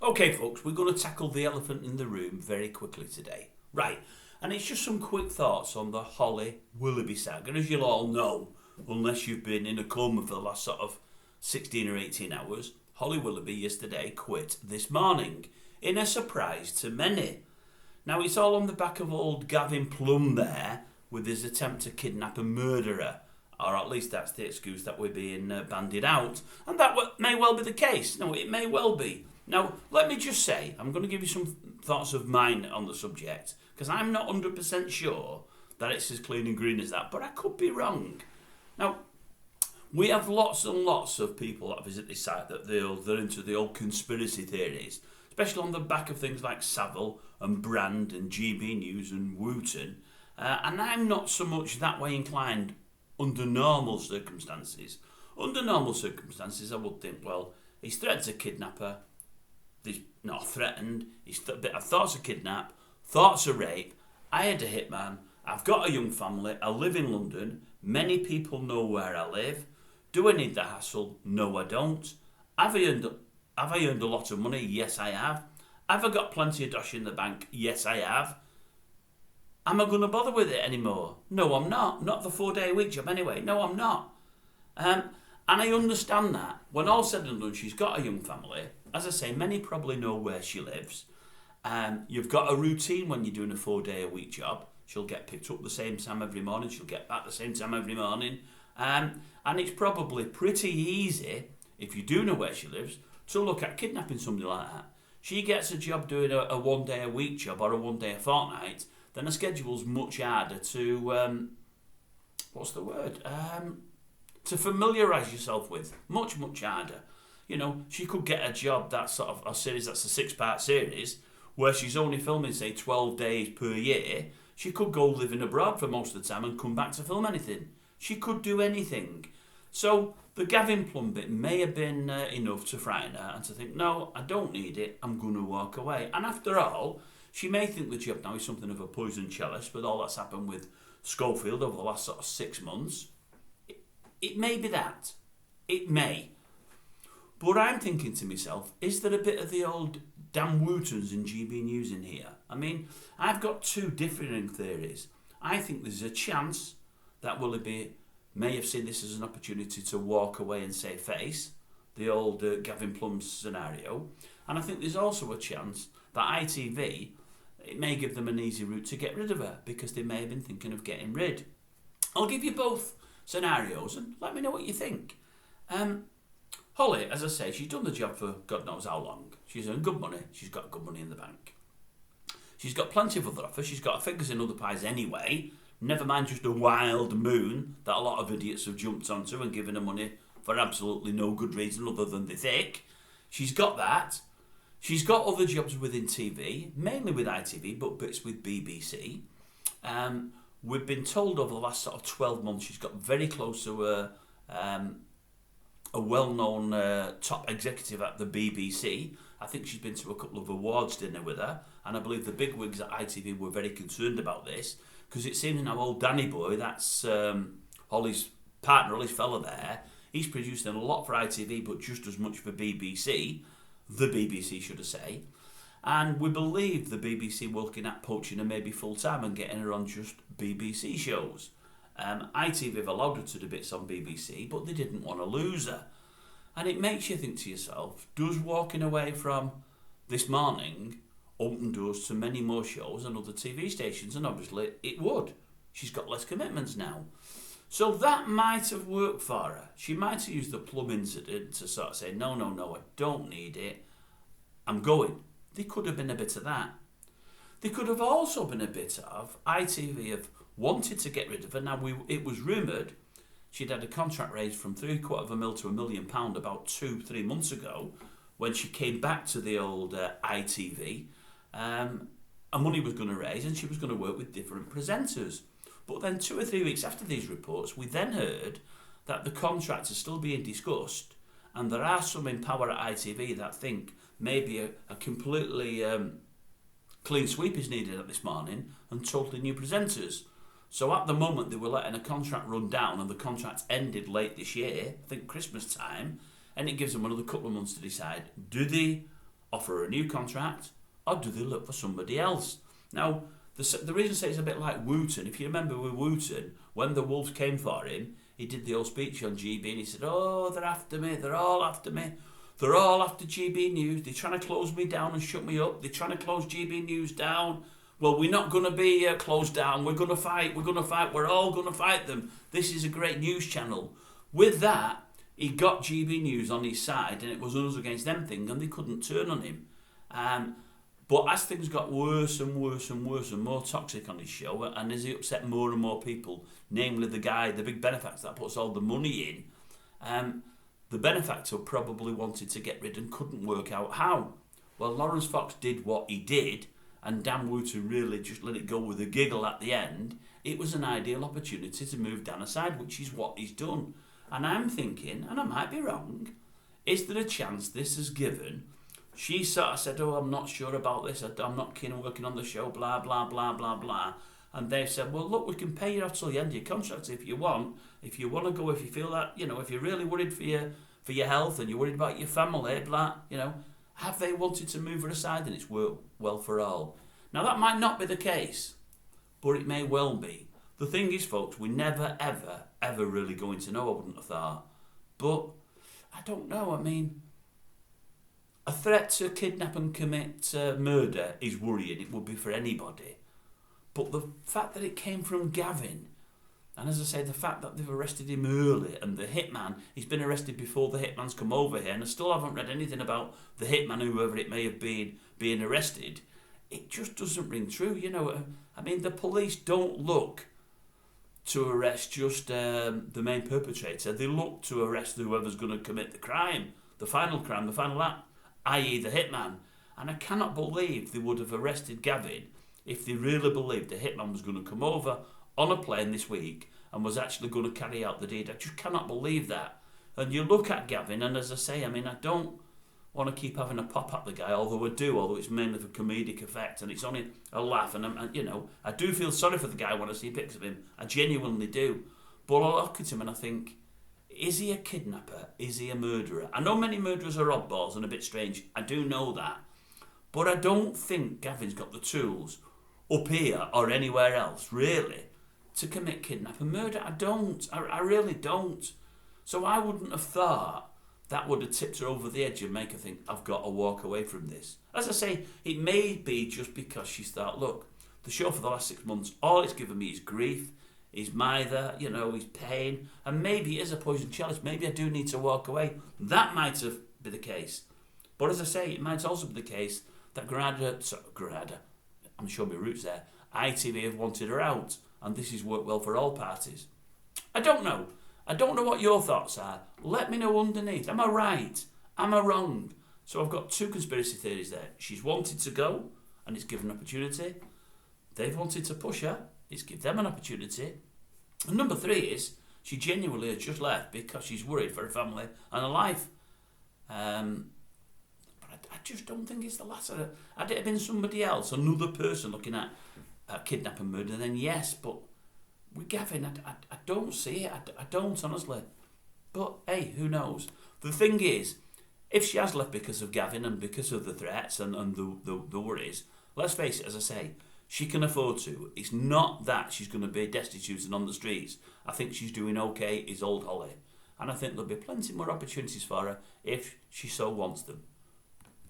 Okay, folks, we're going to tackle the elephant in the room very quickly today. Right, and it's just some quick thoughts on the Holly Willoughby saga. As you'll all know, unless you've been in a coma for the last sort of 16 or 18 hours, Holly Willoughby yesterday quit this morning, in a surprise to many. Now, it's all on the back of old Gavin Plum there, with his attempt to kidnap a murderer. Or at least that's the excuse that we're being bandied out. And that may well be the case. No, it may well be. Now, let me just say, I'm going to give you some thoughts of mine on the subject, because I'm not 100% sure that it's as clean and green as that, but I could be wrong. Now, we have lots and lots of people that visit this site that they're into the old conspiracy theories, especially on the back of things like Savile and Brand and GB News and Wooten. And I'm not so much that way inclined under normal circumstances. Under normal circumstances, I would think, well, he's threatened to kidnap her. He's not threatened. I thought a kidnap, thoughts a rape. I had a hitman. I've got a young family. I live in London. Many people know where I live. Do I need the hassle? No, I don't. Have I earned a lot of money? Yes, I have. Have I got plenty of dosh in the bank? Yes, I have. Am I going to bother with it anymore? No, I'm not. Not the 4-day-a-week job anyway. No, I'm not. And I understand that. When all's said and done, she's got a young family. As I say, many probably know where she lives. You've got a routine when you're doing a 4-day-a-week job. She'll get picked up the same time every morning. She'll get back the same time every morning. And it's probably pretty easy, if you do know where she lives, to look at kidnapping somebody like that. She gets a job doing a 1-day-a-week job or a 1-day-a-fortnight, then a schedule's much harder to, to familiarise yourself with. Much, much harder. You know, she could get a job that's sort of a series that's a 6-part series, where she's only filming, say, 12 days per year. She could go living abroad for most of the time and come back to film anything. She could do anything. So the Gavin Plum bit may have been enough to frighten her and to think, no, I don't need it, I'm going to walk away. And after all, she may think the job now is something of a poison chalice with all that's happened with Schofield over the last sort of 6 months. It may be that. It may. But I'm thinking to myself, is there a bit of the old damn Wootens and GB News in here? I mean, I've got two differing theories. I think there's a chance that Willoughby may have seen this as an opportunity to walk away and save face, the old Gavin Plum scenario. And I think there's also a chance that ITV, it may give them an easy route to get rid of her, because they may have been thinking of getting rid. I'll give you both scenarios and let me know what you think. Holly, as I say, she's done the job for God knows how long. She's earned good money. She's got good money in the bank. She's got plenty of other offers. She's got her fingers in other pies anyway. Never mind just a wild moon that a lot of idiots have jumped onto and given her money for absolutely no good reason other than they think. She's got that. She's got other jobs within TV, mainly with ITV, but bits with BBC. We've been told over the last sort of 12 months she's got very close to a well-known top executive at the BBC. I think she's been to a couple of awards dinner with her, and I believe the bigwigs at ITV were very concerned about this, because it seems now old Danny Boy, that's Holly's partner, Holly's fella there, he's producing a lot for ITV, but just as much for BBC, the BBC should I say, and we believe the BBC were looking at poaching her maybe full-time and getting her on just BBC shows. ITV have allowed her to do bits on BBC, but they didn't want to lose her. And it makes you think to yourself, does walking away from this morning open doors to many more shows and other TV stations? And obviously it would. She's got less commitments now. So that might have worked for her. She might have used the Plum incident to sort of say, no, I don't need it. I'm going. There could have been a bit of that. There could have also been a bit of ITV have wanted to get rid of her. Now, it was rumoured she'd had a contract raised from £750,000 to £1 million about 2-3 months ago when she came back to the old ITV. And money was going to raise and she was going to work with different presenters. But then 2 or 3 weeks after these reports, we then heard that the contract is still being discussed, and there are some in power at ITV that think maybe a completely clean sweep is needed at this morning and totally new presenters. So at the moment they were letting a contract run down, and the contract ended late this year, I think Christmas time, and it gives them another couple of months to decide, do they offer her a new contract, or do they look for somebody else? Now, the reason I say it's a bit like Wooten, if you remember with Wooten, when the Wolves came for him, he did the old speech on GB and he said, oh, they're after me, they're all after me. They're all after GB News. They're trying to close me down and shut me up. They're trying to close GB News down. Well, we're not going to be closed down. We're going to fight. We're going to fight. We're all going to fight them. This is a great news channel. With that, he got GB News on his side, and it was us against them thing, and they couldn't turn on him. But as things got worse and worse and worse and more toxic on his show, and as he upset more and more people, namely the guy, the big benefactor that puts all the money in, the benefactor probably wanted to get rid and couldn't work out how. Well, Lawrence Fox did what he did, and Dan Wooten really just let it go with a giggle at the end. It was an ideal opportunity to move Dan aside, which is what he's done. And I'm thinking, and I might be wrong, is there a chance this is given? She sort of said, oh, I'm not sure about this, I'm not keen on working on the show, blah, blah, blah, blah, blah. And they've said, well, look, we can pay you out till the end of your contract if you want. If you want to go, if you feel that, if you're really worried for your health and you're worried about your family, blah, have they wanted to move her aside and it's worked well for all? Now, that might not be the case, but it may well be. The thing is, folks, we're never, ever, ever really going to know, I wouldn't have thought. But I don't know. I mean, a threat to kidnap and commit murder is worrying. It would be for anybody. But the fact that it came from Gavin, and as I say, the fact that they've arrested him early, and the hitman, he's been arrested before the hitman's come over here, and I still haven't read anything about the hitman, whoever it may have been, being arrested, it just doesn't ring true. I mean, the police don't look to arrest just the main perpetrator. They look to arrest whoever's going to commit the crime, the final act, i.e. the hitman. And I cannot believe they would have arrested Gavin if they really believed the hitman was going to come over on a plane this week and was actually going to carry out the deed. I just cannot believe that. And you look at Gavin, and as I say, I mean, I don't want to keep having a pop at the guy, although it's mainly for comedic effect, and it's only a laugh, and I do feel sorry for the guy when I see pictures of him. I genuinely do. But I look at him and I think, is he a kidnapper? Is he a murderer? I know many murderers are oddballs and a bit strange. I do know that. But I don't think Gavin's got the tools up here or anywhere else, really, to commit kidnap and murder. I don't. I really don't. So I wouldn't have thought that would have tipped her over the edge and make her think, I've got to walk away from this. As I say, it may be just because she's thought, look, the show for the last 6 months, all it's given me is grief, is mither, is pain, and maybe it is a poison chalice. Maybe I do need to walk away. That might have been the case. But as I say, it might also be the case that Grada, I'm sure my roots there, ITV have wanted her out, and this has worked well for all parties. I don't know. I don't know what your thoughts are. Let me know underneath. Am I right? Am I wrong? So I've got two conspiracy theories there. She's wanted to go, and it's given an opportunity. They've wanted to push her. It's give them an opportunity. And number three is she genuinely has just left because she's worried for her family and her life. But I just don't think it's the latter. Had it been somebody else, another person looking at kidnap and murder, then yes, but with Gavin, I don't see it. I don't, honestly. But hey, who knows? The thing is, if she has left because of Gavin and because of the threats and the worries, let's face it, as I say, she can afford to. It's not that she's going to be destitute and on the streets. I think she's doing okay, is old Holly. And I think there'll be plenty more opportunities for her if she so wants them.